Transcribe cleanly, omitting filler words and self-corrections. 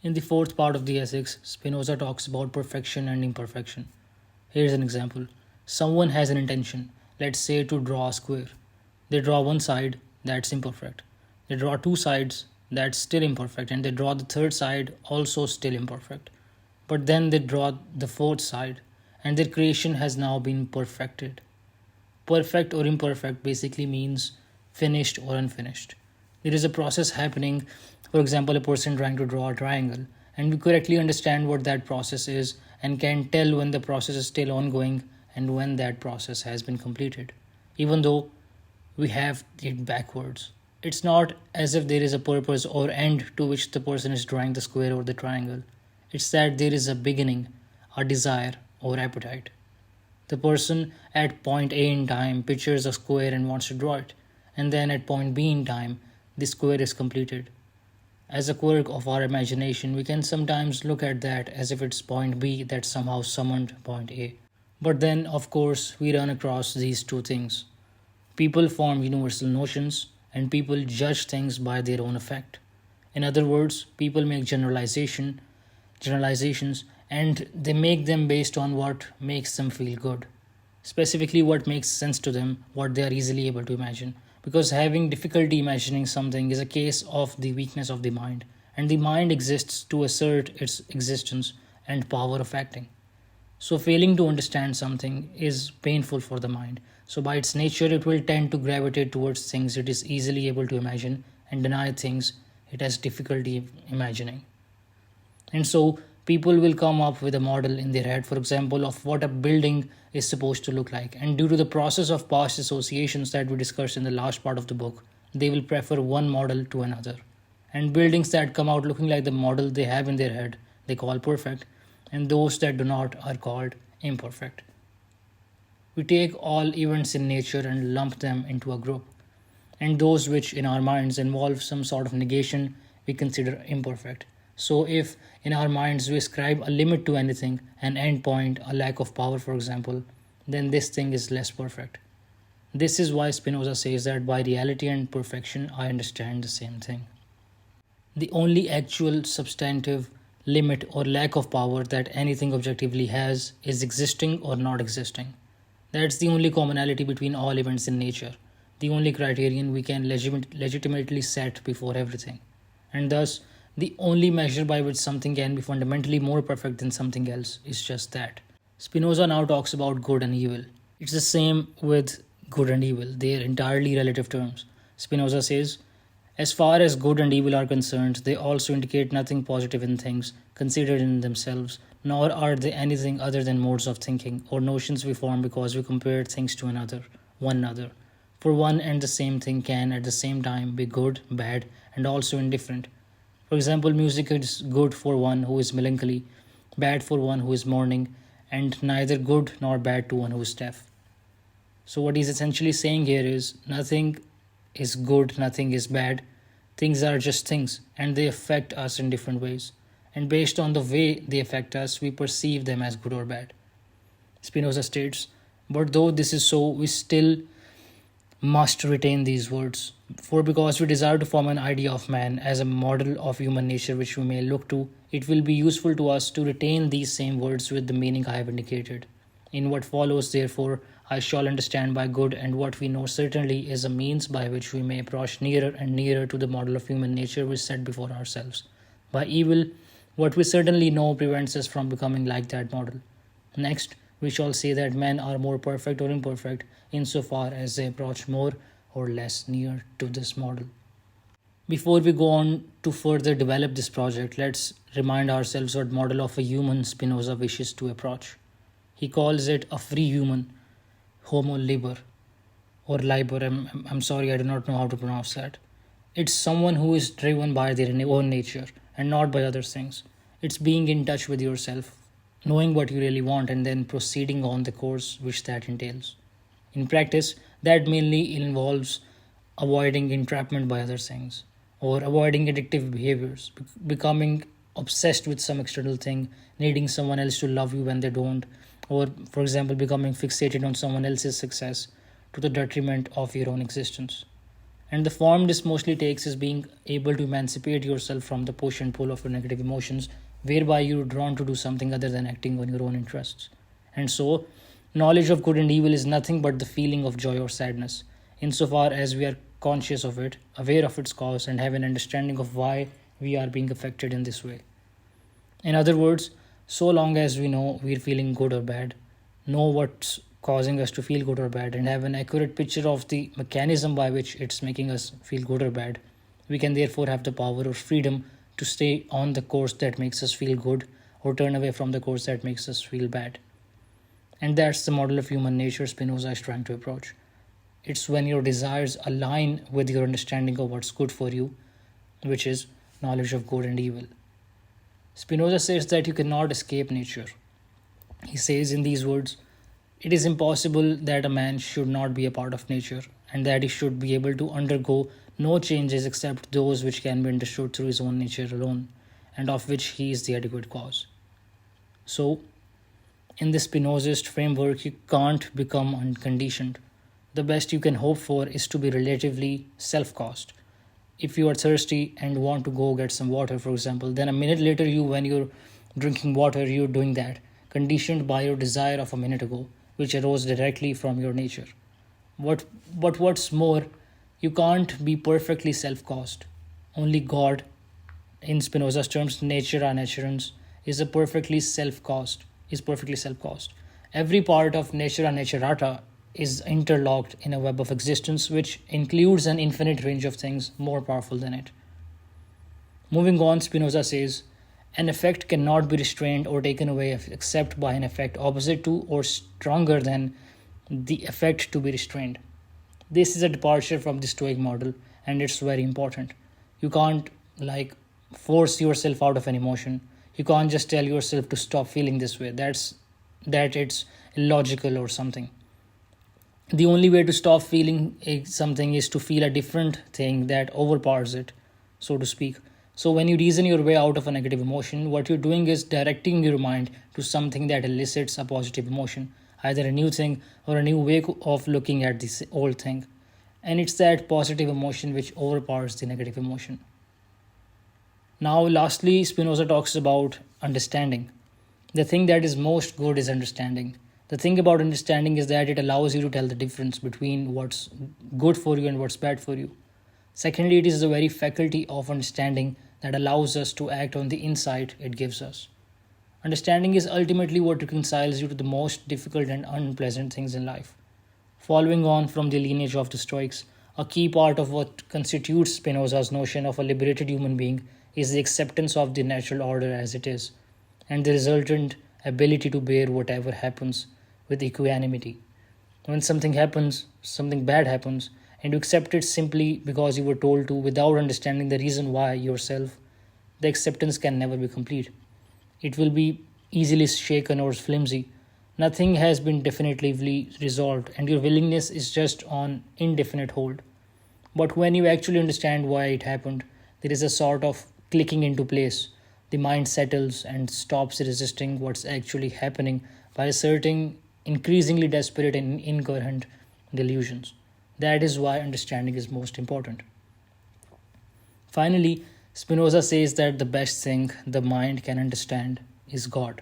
In the fourth part of the Ethics, Spinoza talks about perfection and imperfection. Here's an example. Someone has an intention, let's say to draw a square. They draw one side, that's imperfect. They draw two sides, that's still imperfect. And they draw the third side, also still imperfect. But then they draw the fourth side, and their creation has now been perfected. Perfect or imperfect basically means finished or unfinished. There is a process happening, for example, a person trying to draw a triangle, and we correctly understand what that process is and can tell when the process is still ongoing and when that process has been completed, even though we have it backwards. It's not as if there is a purpose or end to which the person is drawing the square or the triangle. It's that there is a beginning, a desire, or appetite. The person at point A in time pictures a square and wants to draw it, and then at point B in time, the square is completed. As a quirk of our imagination, we can sometimes look at that as if it's point B that somehow summoned point A. But then, of course, we run across these two things. People form universal notions, and people judge things by their own effect. In other words, people make generalizations, and they make them based on what makes them feel good. Specifically, what makes sense to them, what they are easily able to imagine. Because having difficulty imagining something is a case of the weakness of the mind, and the mind exists to assert its existence and power of acting. So, failing to understand something is painful for the mind. So, by its nature, it will tend to gravitate towards things it is easily able to imagine and deny things it has difficulty imagining. And so, people will come up with a model in their head, for example, of what a building is supposed to look like. And due to the process of past associations that we discussed in the last part of the book, they will prefer one model to another. And buildings that come out looking like the model they have in their head, they call perfect, and those that do not are called imperfect. We take all events in nature and lump them into a group, and those which in our minds involve some sort of negation we consider imperfect. So, if in our minds we ascribe a limit to anything, an end point, a lack of power, for example, then this thing is less perfect. This is why Spinoza says that by reality and perfection I understand the same thing. The only actual substantive limit or lack of power that anything objectively has is existing or not existing. That's the only commonality between all events in nature, the only criterion we can legitimately set before everything. And thus, the only measure by which something can be fundamentally more perfect than something else is just that. Spinoza now talks about good and evil. It's the same with good and evil, they are entirely relative terms. Spinoza says, as far as good and evil are concerned, they also indicate nothing positive in things considered in themselves, nor are they anything other than modes of thinking or notions we form because we compare things to one another. For one and the same thing can at the same time be good, bad, and also indifferent. For example, music is good for one who is melancholy, bad for one who is mourning, and neither good nor bad to one who is deaf. So, what he's essentially saying here is nothing is good, nothing is bad. Things are just things, and they affect us in different ways. And based on the way they affect us, we perceive them as good or bad. Spinoza states, but though this is so, we still must retain these words. For because we desire to form an idea of man as a model of human nature which we may look to, it will be useful to us to retain these same words with the meaning I have indicated. In what follows, therefore, I shall understand by good and what we know certainly is a means by which we may approach nearer and nearer to the model of human nature we set before ourselves. By evil, what we certainly know prevents us from becoming like that model. Next, we shall say that men are more perfect or imperfect insofar as they approach more or less near to this model. Before we go on to further develop this project, let's remind ourselves what model of a human Spinoza wishes to approach. He calls it a free human, Homo liber, or liber. I'm sorry, I do not know how to pronounce that. It's someone who is driven by their own nature and not by other things. It's being in touch with yourself, knowing what you really want, and then proceeding on the course which that entails. In practice, that mainly involves avoiding entrapment by other things, or avoiding addictive behaviors, becoming obsessed with some external thing, needing someone else to love you when they don't, or, for example, becoming fixated on someone else's success to the detriment of your own existence. And the form this mostly takes is being able to emancipate yourself from the push and pull of your negative emotions, whereby you're drawn to do something other than acting on your own interests. And so, knowledge of good and evil is nothing but the feeling of joy or sadness, insofar as we are conscious of it, aware of its cause, and have an understanding of why we are being affected in this way. In other words, so long as we know we're feeling good or bad, know what's causing us to feel good or bad, and have an accurate picture of the mechanism by which it's making us feel good or bad, we can therefore have the power or freedom to stay on the course that makes us feel good or turn away from the course that makes us feel bad. And that's the model of human nature Spinoza is trying to approach. It's when your desires align with your understanding of what's good for you, which is knowledge of good and evil. Spinoza says that you cannot escape nature. He says in these words, it is impossible that a man should not be a part of nature, and that he should be able to undergo no changes except those which can be understood through his own nature alone, and of which he is the adequate cause. So, in this Spinozist framework, you can't become unconditioned. The best you can hope for is to be relatively self-caused. If you are thirsty and want to go get some water, for example, then a minute later, when you're drinking water, you're doing that, conditioned by your desire of a minute ago, which arose directly from your nature. But what's more, you can't be perfectly self-caused. Only God, in Spinoza's terms, natura naturans, is perfectly self-caused. Every part of natura naturata is interlocked in a web of existence which includes an infinite range of things more powerful than it. Moving on, Spinoza says, an effect cannot be restrained or taken away except by an effect opposite to or stronger than the effect to be restrained. This is a departure from the Stoic model, and it's very important. You can't force yourself out of an emotion. You can't just tell yourself to stop feeling this way. That it's illogical or something. The only way to stop feeling something is to feel a different thing that overpowers it, so to speak. So when you reason your way out of a negative emotion, what you're doing is directing your mind to something that elicits a positive emotion, either a new thing or a new way of looking at this old thing. And it's that positive emotion which overpowers the negative emotion. Now, lastly, Spinoza talks about understanding. The thing that is most good is understanding. The thing about understanding is that it allows you to tell the difference between what's good for you and what's bad for you. Secondly, it is the very faculty of understanding that allows us to act on the insight it gives us. Understanding is ultimately what reconciles you to the most difficult and unpleasant things in life. Following on from the lineage of the Stoics, a key part of what constitutes Spinoza's notion of a liberated human being is the acceptance of the natural order as it is, and the resultant ability to bear whatever happens with equanimity. When something bad happens, and you accept it simply because you were told to without understanding the reason why yourself, the acceptance can never be complete. It will be easily shaken or flimsy. Nothing has been definitively resolved, and your willingness is just on indefinite hold. But when you actually understand why it happened, there is a sort of clicking into place. The mind settles and stops resisting what's actually happening by asserting increasingly desperate and incoherent delusions. That is why understanding is most important. Finally, Spinoza says that the best thing the mind can understand is God.